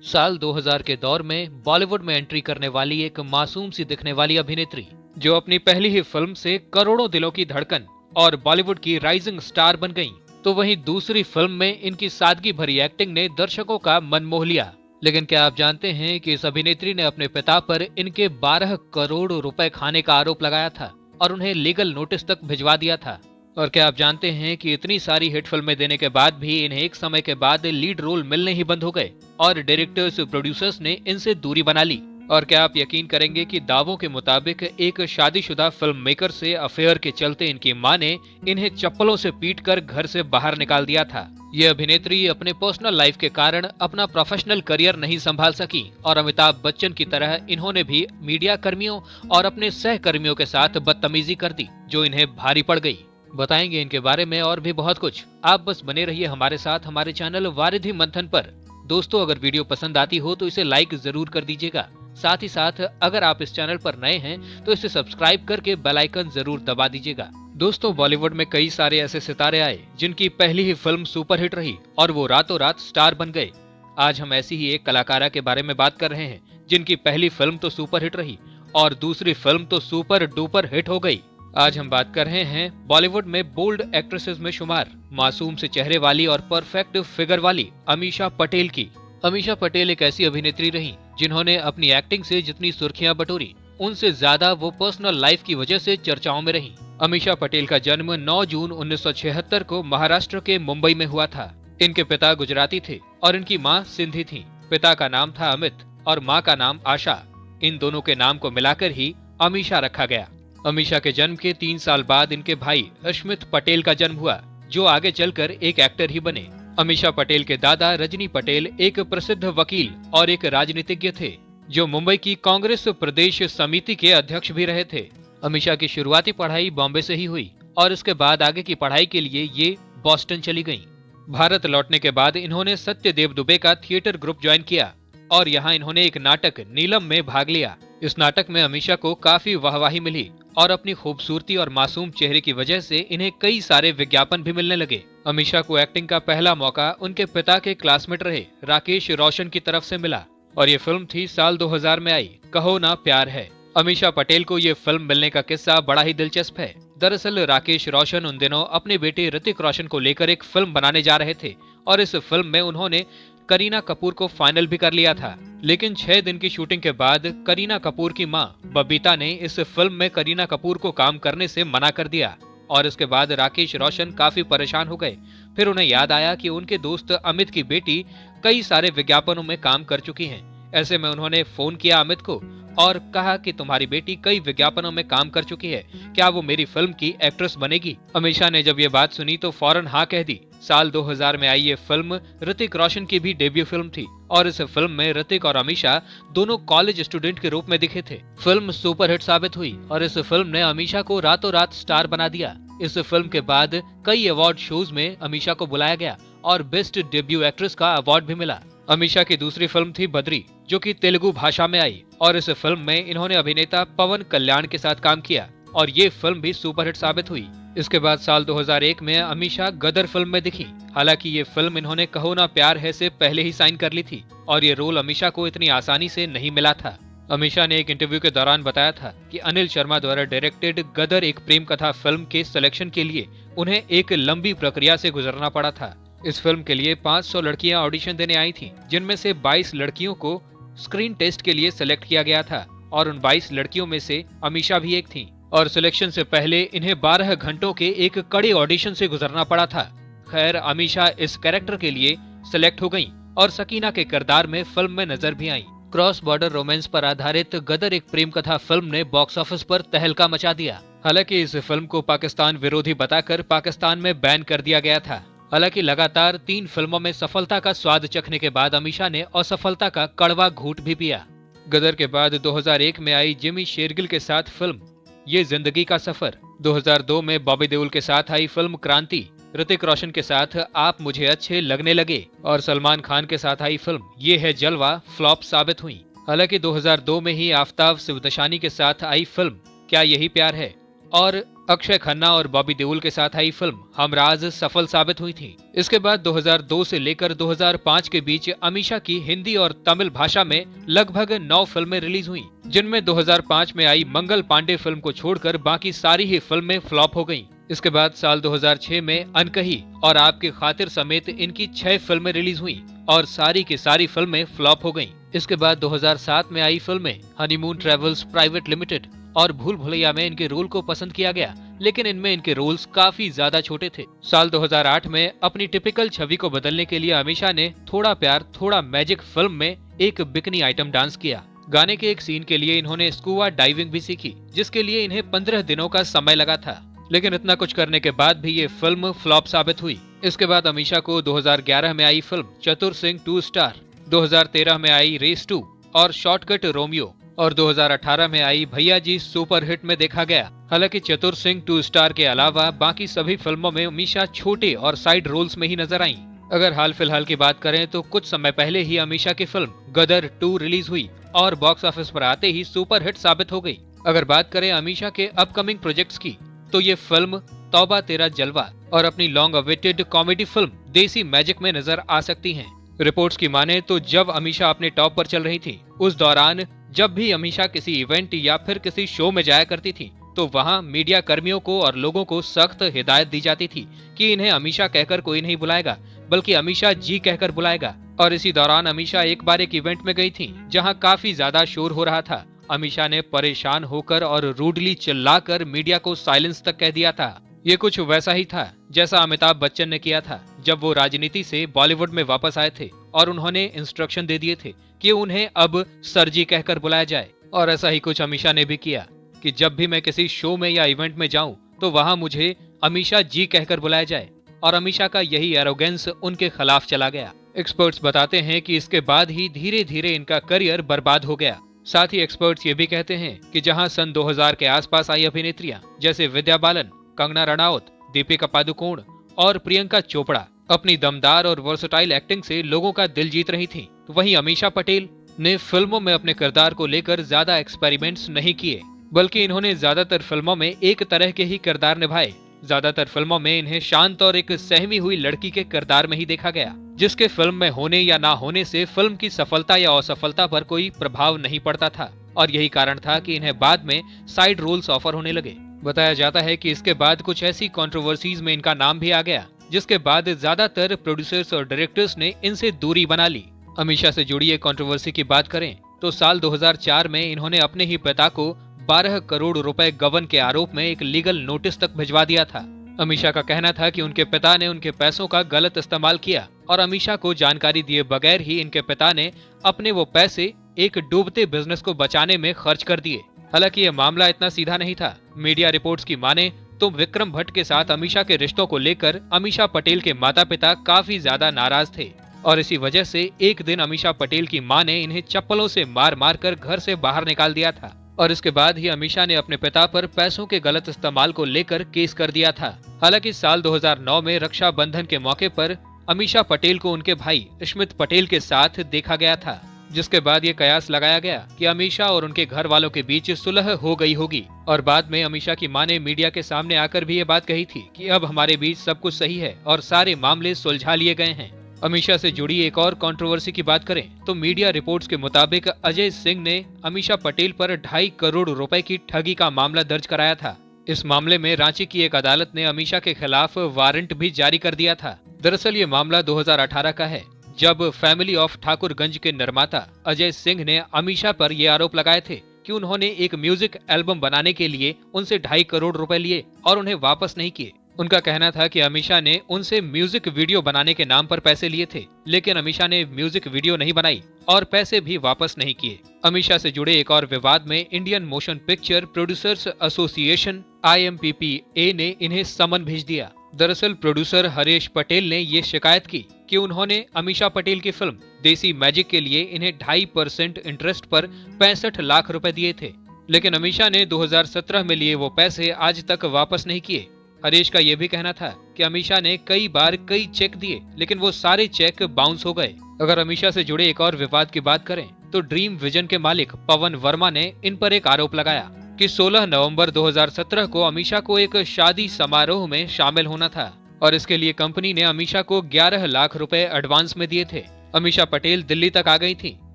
साल 2000 के दौर में बॉलीवुड में एंट्री करने वाली एक मासूम सी दिखने वाली अभिनेत्री जो अपनी पहली ही फिल्म से करोड़ों दिलों की धड़कन और बॉलीवुड की राइजिंग स्टार बन गईं। तो वहीं दूसरी फिल्म में इनकी सादगी भरी एक्टिंग ने दर्शकों का मन मोह लिया। लेकिन क्या आप जानते हैं कि इस अभिनेत्री ने अपने पिता पर इनके 12 करोड़ रुपए खाने का आरोप लगाया था और उन्हें लीगल नोटिस तक भिजवा दिया था। और क्या आप जानते हैं कि इतनी सारी हिट फिल्में देने के बाद भी इन्हें एक समय के बाद लीड रोल मिलने ही बंद हो गए और डायरेक्टर्स प्रोड्यूसर्स ने इनसे दूरी बना ली। और क्या आप यकीन करेंगे कि दावों के मुताबिक एक शादीशुदा फिल्म मेकर से अफेयर के चलते इनकी मां ने इन्हें चप्पलों से पीटकर घर से बाहर निकाल दिया था। ये अभिनेत्री अपने पर्सनल लाइफ के कारण अपना प्रोफेशनल करियर नहीं संभाल सकी और अमिताभ बच्चन की तरह इन्होंने भी मीडिया कर्मियों और अपने सहकर्मियों के साथ बदतमीजी कर दी जो इन्हें भारी पड़ गई। बताएंगे इनके बारे में और भी बहुत कुछ। आप बस बने रहिए हमारे साथ हमारे चैनल वारिधि मंथन पर। दोस्तों, अगर वीडियो पसंद आती हो तो इसे लाइक जरूर कर दीजिएगा। साथ ही साथ अगर आप इस चैनल पर नए हैं तो इसे सब्सक्राइब करके बेल आइकन जरूर दबा दीजिएगा। दोस्तों, बॉलीवुड में कई सारे ऐसे सितारे आए जिनकी पहली ही फिल्म सुपरहिट रही और वो रातों रात स्टार बन गए। आज हम ऐसी ही एक कलाकारा के बारे में बात कर रहे हैं जिनकी पहली फिल्म तो सुपरहिट रही और दूसरी फिल्म तो सुपर डुपर हिट हो गई। आज हम बात कर रहे हैं बॉलीवुड में बोल्ड एक्ट्रेसेस में शुमार मासूम से चेहरे वाली और परफेक्ट फिगर वाली अमीषा पटेल की। अमीषा पटेल एक ऐसी अभिनेत्री रही जिन्होंने अपनी एक्टिंग से जितनी सुर्खियां बटोरी उनसे ज्यादा वो पर्सनल लाइफ की वजह से चर्चाओं में रही। अमीषा पटेल का जन्म 9 जून 1976 को महाराष्ट्र के मुंबई में हुआ था। इनके पिता गुजराती थे और इनकी माँ सिंधी थी। पिता का नाम था अमित और माँ का नाम आशा। इन दोनों के नाम को मिलाकर ही अमीषा रखा गया। अमीषा के जन्म के 3 साल बाद इनके भाई अश्मित पटेल का जन्म हुआ जो आगे चलकर एक एक्टर ही बने। अमीषा पटेल के दादा रजनी पटेल एक प्रसिद्ध वकील और एक राजनीतिज्ञ थे जो मुंबई की कांग्रेस प्रदेश समिति के अध्यक्ष भी रहे थे। अमीषा की शुरुआती पढ़ाई बॉम्बे से ही हुई और इसके बाद आगे की पढ़ाई के लिए ये बॉस्टन चली गयी। भारत लौटने के बाद इन्होंने सत्यदेव दुबे का थिएटर ग्रुप ज्वाइन किया और यहाँ इन्होंने एक नाटक नीलम में भाग लिया। इस नाटक में अमीषा को काफी वाहवाही मिली और अपनी खूबसूरती और मासूम चेहरे की वजह से इन्हें कई सारे विज्ञापन भी मिलने लगे। अमीषा को एक्टिंग का पहला मौका उनके पिता के क्लासमेट रहे राकेश रोशन की तरफ से मिला और ये फिल्म थी साल 2000 में आई, कहो ना प्यार है। अमीषा पटेल को ये फिल्म मिलने का किस्सा बड़ा ही दिलचस्प है। दरअसल राकेश रोशन उन दिनों अपने बेटे ऋतिक रोशन को लेकर एक फिल्म बनाने जा रहे थे और इस फिल्म में उन्होंने करीना कपूर को फाइनल भी कर लिया था। लेकिन 6 दिन की शूटिंग के बाद करीना कपूर की मां बबीता ने इस फिल्म में करीना कपूर को काम करने से मना कर दिया और इसके बाद राकेश रोशन काफी परेशान हो गए। फिर उन्हें याद आया कि उनके दोस्त अमित की बेटी कई सारे विज्ञापनों में काम कर चुकी हैं। ऐसे में उन्होंने फोन किया अमित को और कहा कि तुम्हारी बेटी कई विज्ञापनों में काम कर चुकी है, क्या वो मेरी फिल्म की एक्ट्रेस बनेगी? अमीषा ने जब ये बात सुनी तो फौरन हाँ कह दी। साल 2000 में आई ये फिल्म ऋतिक रोशन की भी डेब्यू फिल्म थी और इस फिल्म में ऋतिक और अमीषा दोनों कॉलेज स्टूडेंट के रूप में दिखे थे। फिल्म सुपरहिट साबित हुई और इस फिल्म ने अमीषा को रातों रात स्टार बना दिया। इस फिल्म के बाद कई अवार्ड शोज में अमीषा को बुलाया गया और बेस्ट डेब्यू एक्ट्रेस का अवार्ड भी मिला। अमीषा की दूसरी फिल्म थी बद्री जो कि तेलुगु भाषा में आई और इस फिल्म में इन्होंने अभिनेता पवन कल्याण के साथ काम किया और ये फिल्म भी सुपरहिट साबित हुई। इसके बाद साल 2001 में अमीषा गदर फिल्म में दिखी। हालांकि ये फिल्म इन्होंने कहो ना प्यार है से पहले ही साइन कर ली थी और ये रोल अमीषा को इतनी आसानी से नहीं मिला था। अमीषा ने एक इंटरव्यू के दौरान बताया था कि अनिल शर्मा द्वारा डायरेक्टेड गदर एक प्रेम कथा फिल्म के सिलेक्शन के लिए उन्हें एक लंबी प्रक्रिया से गुजरना पड़ा था। इस फिल्म के लिए 500 लड़कियां ऑडिशन देने आई थीं, जिनमें से 22 लड़कियों को स्क्रीन टेस्ट के लिए सिलेक्ट किया गया था और उन 22 लड़कियों में से अमीषा भी एक थी और सिलेक्शन से पहले इन्हें 12 घंटों के एक कड़े ऑडिशन से गुजरना पड़ा था। खैर, अमीषा इस कैरेक्टर के लिए सिलेक्ट हो गयी और सकीना के किरदार में फिल्म में नजर भी आईं। क्रॉस बॉर्डर रोमांस पर आधारित गदर एक प्रेम कथा फिल्म ने बॉक्स ऑफिस पर तहलका मचा दिया। हालांकि इस फिल्म को पाकिस्तान विरोधी बताकर पाकिस्तान में बैन कर दिया गया था। हालांकि लगातार 3 फिल्मों में सफलता का स्वाद चखने के बाद अमीषा ने असफलता का कड़वा घूंट भी पिया। गदर के बाद 2001 में आई जिमी शेरगिल के साथ फिल्म ये जिंदगी का सफर, 2002 में बॉबी देओल के साथ आई फिल्म क्रांति, ऋतिक रोशन के साथ आप मुझे अच्छे लगने लगे और सलमान खान के साथ आई फिल्म ये है जलवा फ्लॉप साबित हुई। हालांकि 2002 में ही आफ्ताब शिवदशानी के साथ आई फिल्म क्या यही प्यार है और अक्षय खन्ना और बॉबी देओल के साथ आई फिल्म हमराज सफल साबित हुई थी। इसके बाद 2002 से लेकर 2005 के बीच अमीषा की हिंदी और तमिल भाषा में लगभग 9 फिल्में रिलीज हुई, जिनमें 2005 में आई मंगल पांडे फिल्म को छोड़कर बाकी सारी ही फिल्में फ्लॉप हो गयीं। इसके बाद साल 2006 में अनकही और आपकी खातिर समेत इनकी 6 फिल्में रिलीज हुई और सारी की सारी फिल्में फ्लॉप हो गयीं। इसके बाद 2007 में आई फिल्में हनीमून ट्रेवल्स प्राइवेट लिमिटेड और भूल भुलैया में इनके रोल को पसंद किया गया, लेकिन इनमें इनके रोल्स काफी ज्यादा छोटे थे। साल 2008 में अपनी टिपिकल छवि को बदलने के लिए अमीषा ने थोड़ा प्यार थोड़ा मैजिक फिल्म में एक बिकनी आइटम डांस किया। गाने के एक सीन के लिए इन्होंने स्कूबा डाइविंग भी सीखी, जिसके लिए इन्हें 15 दिनों का समय लगा था, लेकिन इतना कुछ करने के बाद भी ये फिल्म फ्लॉप साबित हुई। इसके बाद अमीषा को 2011 में आई फिल्म चतुर सिंह 2 स्टार, 2013 में आई रेस 2 और शॉर्टकट रोमियो और 2018 में आई भैया जी सुपर हिट में देखा गया। हालांकि चतुर सिंह 2 स्टार के अलावा बाकी सभी फिल्मों में अमीषा छोटे और साइड रोल्स में ही नजर आईं। अगर हाल फिलहाल की बात करें तो कुछ समय पहले ही अमीषा की फिल्म गदर 2 रिलीज हुई और बॉक्स ऑफिस पर आते ही सुपर हिट साबित हो गई। अगर बात करें अमीषा के अपकमिंग प्रोजेक्ट्स की, तो ये फिल्म तौबा तेरा जलवा और अपनी लॉन्ग अवेटेड कॉमेडी फिल्म देसी मैजिक में नजर आ सकती हैं। रिपोर्ट्स की माने तो जब अमीषा अपने टॉप पर चल रही थी, उस दौरान जब भी अमीषा किसी इवेंट या फिर किसी शो में जाया करती थी, तो वहाँ मीडिया कर्मियों को और लोगों को सख्त हिदायत दी जाती थी कि इन्हें अमीषा कहकर कोई नहीं बुलाएगा, बल्कि अमीषा जी कहकर बुलाएगा। और इसी दौरान अमीषा एक बार एक इवेंट में गई थी, जहाँ काफी ज्यादा शोर हो रहा था। अमीषा ने परेशान होकर और रूडली चिल्लाकर मीडिया को साइलेंस तक कह दिया था। ये कुछ वैसा ही था जैसा अमिताभ बच्चन ने किया था जब वो राजनीति से बॉलीवुड में वापस आए थे और उन्होंने इंस्ट्रक्शन दे दिए थे कि उन्हें अब सर जी कहकर बुलाया जाए। और ऐसा ही कुछ अमीषा ने भी किया कि जब भी मैं किसी शो में या इवेंट में जाऊं तो वहां मुझे अमीषा जी कहकर बुलाया जाए, और अमीषा का यही एरोगेंस उनके खिलाफ चला गया। एक्सपर्ट्स बताते हैं कि इसके बाद ही धीरे धीरे इनका करियर बर्बाद हो गया। साथ ही एक्सपर्ट्स ये भी कहते हैं कि जहां सन 2000 के आसपास आई अभिनेत्रियां जैसे विद्या बालन, कंगना रनौत, दीपिका पादुकोण और प्रियंका चोपड़ा अपनी दमदार और वर्सटाइल एक्टिंग से लोगों का दिल जीत रही थी, तो वहीं अमीषा पटेल ने फिल्मों में अपने किरदार को लेकर ज्यादा एक्सपेरिमेंट्स नहीं किए, बल्कि इन्होंने ज्यादातर फिल्मों में एक तरह के ही किरदार निभाए। ज्यादातर फिल्मों में इन्हें शांत और एक सहमी हुई लड़की के किरदार में ही देखा गया, जिसके फिल्म में होने या ना होने से फिल्म की सफलता या असफलता पर कोई प्रभाव नहीं पड़ता था। और यही कारण था कि इन्हें बाद में साइड रोल्स ऑफर होने लगे। बताया जाता है कि इसके बाद कुछ ऐसी कंट्रोवर्सीज में इनका नाम भी आ गया, जिसके बाद ज्यादातर प्रोड्यूसर्स और डायरेक्टर्स ने इनसे दूरी बना ली। अमीषा से जुड़ी एक कंट्रोवर्सी की बात करें तो साल 2004 में इन्होंने अपने ही पिता को 12 करोड़ रुपए गबन के आरोप में एक लीगल नोटिस तक भिजवा दिया था। अमीषा का कहना था कि उनके पिता ने उनके पैसों का गलत इस्तेमाल किया और अमीषा को जानकारी दिए बगैर ही इनके पिता ने अपने वो पैसे एक डूबते बिजनेस को बचाने में खर्च कर दिए। हालांकि ये मामला इतना सीधा नहीं था। मीडिया रिपोर्ट्स की माने तो विक्रम भट्ट के साथ अमीषा के रिश्तों को लेकर अमीषा पटेल के माता पिता काफी ज्यादा नाराज थे, और इसी वजह से एक दिन अमीषा पटेल की मां ने इन्हें चप्पलों से मार मार कर घर से बाहर निकाल दिया था। और इसके बाद ही अमीषा ने अपने पिता पर पैसों के गलत इस्तेमाल को लेकर केस कर दिया था। हालांकि साल 2009 में रक्षाबंधन के मौके पर अमीषा पटेल को उनके भाई स्मित पटेल के साथ देखा गया था, जिसके बाद ये कयास लगाया गया कि अमीषा और उनके घर वालों के बीच सुलह हो गई होगी। और बाद में अमीषा की मां ने मीडिया के सामने आकर भी ये बात कही थी कि अब हमारे बीच सब कुछ सही है और सारे मामले सुलझा लिए गए हैं। अमीषा से जुड़ी एक और कंट्रोवर्सी की बात करें तो मीडिया रिपोर्ट्स के मुताबिक अजय सिंह ने अमीषा पटेल पर 2.5 करोड़ रुपए की ठगी का मामला दर्ज कराया था। इस मामले में रांची की एक अदालत ने अमीषा के खिलाफ वारंट भी जारी कर दिया था। दरअसल ये मामला 2018 का है, जब फैमिली ऑफ ठाकुरगंज के निर्माता अजय सिंह ने अमीषा पर ये आरोप लगाए थे कि उन्होंने एक म्यूजिक एल्बम बनाने के लिए उनसे 2.5 करोड़ रुपए लिए और उन्हें वापस नहीं किए। उनका कहना था कि अमीषा ने उनसे म्यूजिक वीडियो बनाने के नाम पर पैसे लिए थे, लेकिन अमीषा ने म्यूजिक वीडियो नहीं बनाई और पैसे भी वापस नहीं किए। अमीषा से जुड़े एक और विवाद में Indian motion picture producers association IMPPA ने इन्हें समन भेज दिया। दरअसल प्रोड्यूसर हरीश पटेल ने ये शिकायत की कि उन्होंने अमीषा पटेल की फिल्म देसी मैजिक के लिए इन्हें 2.5% इंटरेस्ट पर 65 लाख रुपए दिए थे, लेकिन अमीषा ने 2017 में लिए वो पैसे आज तक वापस नहीं किए। हरीश का ये भी कहना था कि अमीषा ने कई बार कई चेक दिए, लेकिन वो सारे चेक बाउंस हो गए। अगर अमीषा से जुड़े एक और विवाद की बात करें तो ड्रीम विजन के मालिक पवन वर्मा ने इन पर एक आरोप लगाया कि 16 नवंबर 2017 को अमीषा को एक शादी समारोह में शामिल होना था और इसके लिए कंपनी ने अमीषा को 11 लाख रुपए एडवांस में दिए थे। अमीषा पटेल दिल्ली तक आ गई थी,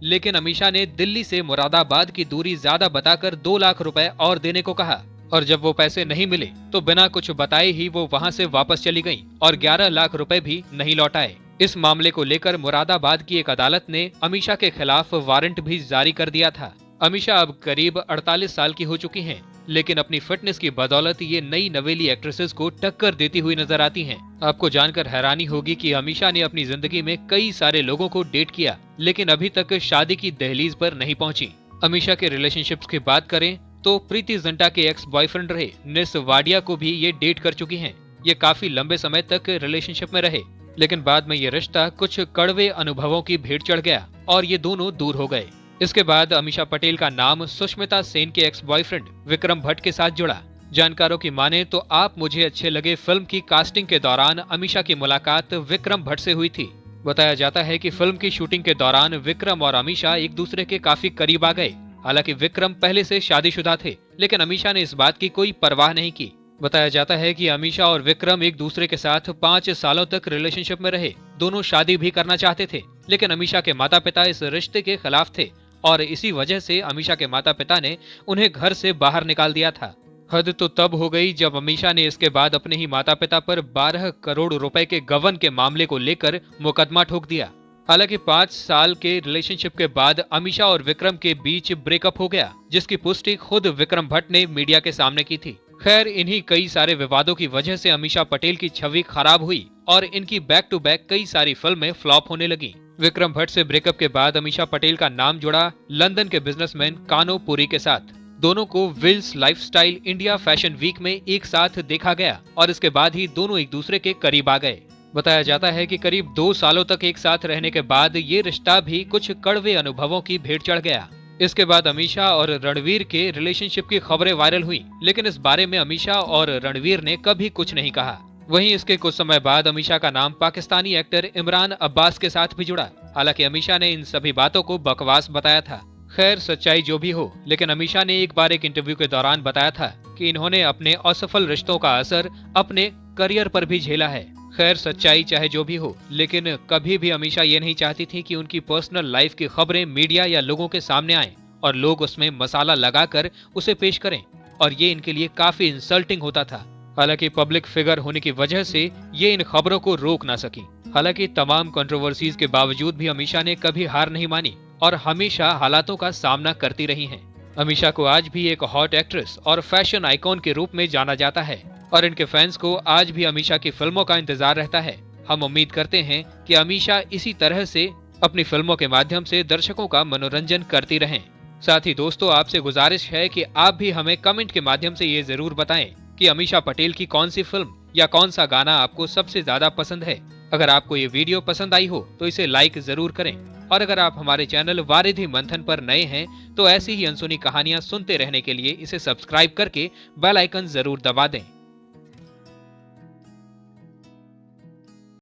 लेकिन अमीषा ने दिल्ली से मुरादाबाद की दूरी ज्यादा बताकर 2 लाख रुपए और देने को कहा और जब वो पैसे नहीं मिले तो बिना कुछ बताए ही वो वहां से वापस चली गई और 11 लाख रुपए भी नहीं लौटाए। इस मामले को लेकर मुरादाबाद की एक अदालत ने अमीषा के खिलाफ वारंट भी जारी कर दिया था। अमीषा अब करीब 48 साल की हो चुकी हैं, लेकिन अपनी फिटनेस की बदौलत ये नई नवेली एक्ट्रेसेस को टक्कर देती हुई नजर आती हैं। आपको जानकर हैरानी होगी कि अमीषा ने अपनी जिंदगी में कई सारे लोगों को डेट किया, लेकिन अभी तक शादी की दहलीज पर नहीं पहुंची। अमीषा के रिलेशनशिप्स की बात करें तो प्रीति जिंटा के एक्स बॉयफ्रेंड रहे निस वाडिया को भी ये डेट कर चुकी हैं। ये काफी लंबे समय तक रिलेशनशिप में रहे, लेकिन बाद में ये रिश्ता कुछ कड़वे अनुभवों की भेंट चढ़ गया और ये दोनों दूर हो गए। इसके बाद अमीषा पटेल का नाम सुष्मिता सेन के एक्स बॉयफ्रेंड विक्रम भट्ट के साथ जुड़ा। जानकारों की माने तो आप मुझे अच्छे लगे फिल्म की कास्टिंग के दौरान अमीषा की मुलाकात विक्रम भट्ट से हुई थी। बताया जाता है कि फिल्म की शूटिंग के दौरान विक्रम और अमीषा एक दूसरे के काफी करीब आ गए। हालांकि विक्रम पहले से शादीशुदा थे, लेकिन अमीषा ने इस बात की कोई परवाह नहीं की। बताया जाता है कि अमीषा और विक्रम एक दूसरे के साथ 5 सालों तक रिलेशनशिप में रहे। दोनों शादी भी करना चाहते थे, लेकिन अमीषा के माता पिता इस रिश्ते के खिलाफ थे और इसी वजह से अमीषा के माता पिता ने उन्हें घर से बाहर निकाल दिया था। हद तो तब हो गई जब अमीषा ने इसके बाद अपने ही माता पिता पर 12 करोड़ रुपए के गबन के मामले को लेकर मुकदमा ठोक दिया। हालांकि 5 साल के रिलेशनशिप के बाद अमीषा और विक्रम के बीच ब्रेकअप हो गया, जिसकी पुष्टि खुद विक्रम भट्ट ने मीडिया के सामने की थी। खैर, इन्हीं कई सारे विवादों की वजह से अमीषा पटेल की छवि खराब हुई और इनकी बैक टू बैक कई सारी फिल्में फ्लॉप होने लगी। विक्रम भट्ट से ब्रेकअप के बाद अमीषा पटेल का नाम जुड़ा लंदन के बिजनेसमैन कानो पुरी के साथ। दोनों को Wills lifestyle India fashion week में एक साथ देखा गया और इसके बाद ही दोनों एक दूसरे के करीब आ गए। बताया जाता है कि करीब 2 सालों तक एक साथ रहने के बाद ये रिश्ता भी कुछ कड़वे अनुभवों की भेंट चढ़ गया। इसके बाद अमीषा और रणवीर के रिलेशनशिप की खबरें वायरल हुई, लेकिन इस बारे में अमीषा और रणवीर ने कभी कुछ नहीं कहा। वहीं इसके कुछ समय बाद अमीषा का नाम पाकिस्तानी एक्टर इमरान अब्बास के साथ भी जुड़ा। हालांकि अमीषा ने इन सभी बातों को बकवास बताया था। खैर, सच्चाई जो भी हो, लेकिन अमीषा ने एक बार एक इंटरव्यू के दौरान बताया था कि इन्होंने अपने असफल रिश्तों का असर अपने करियर पर भी झेला है। खैर, सच्चाई चाहे जो भी हो, लेकिन कभी भी अमीषा ये नहीं चाहती थी कि उनकी पर्सनल लाइफ की खबरें मीडिया या लोगों के सामने आएं और लोग उसमें मसाला लगाकर उसे पेश करें, और ये इनके लिए काफी इंसल्टिंग होता था। हालांकि पब्लिक फिगर होने की वजह से ये इन खबरों को रोक ना सकी। हालांकि तमाम कंट्रोवर्सीज के बावजूद भी अमीषा ने कभी हार नहीं मानी और हमेशा हालातों का सामना करती रही हैं। अमीषा को आज भी एक हॉट एक्ट्रेस और फैशन आइकॉन के रूप में जाना जाता है और इनके फैंस को आज भी अमीषा की फिल्मों का इंतजार रहता है। हम उम्मीद करते हैं कि अमीषा इसी तरह से अपनी फिल्मों के माध्यम से दर्शकों का मनोरंजन करती रहें। साथ ही दोस्तों, आपसे गुजारिश है कि आप भी हमें कमेंट के माध्यम से ये जरूर बताएं कि अमीषा पटेल की कौन सी फिल्म या कौन सा गाना आपको सबसे ज्यादा पसंद है। अगर आपको ये वीडियो पसंद आई हो तो इसे लाइक जरूर करें और अगर आप हमारे चैनल वारिधि मंथन पर नए हैं तो ऐसी ही अनसुनी कहानियां सुनते रहने के लिए इसे सब्सक्राइब करके बेल आइकन जरूर दबा दें।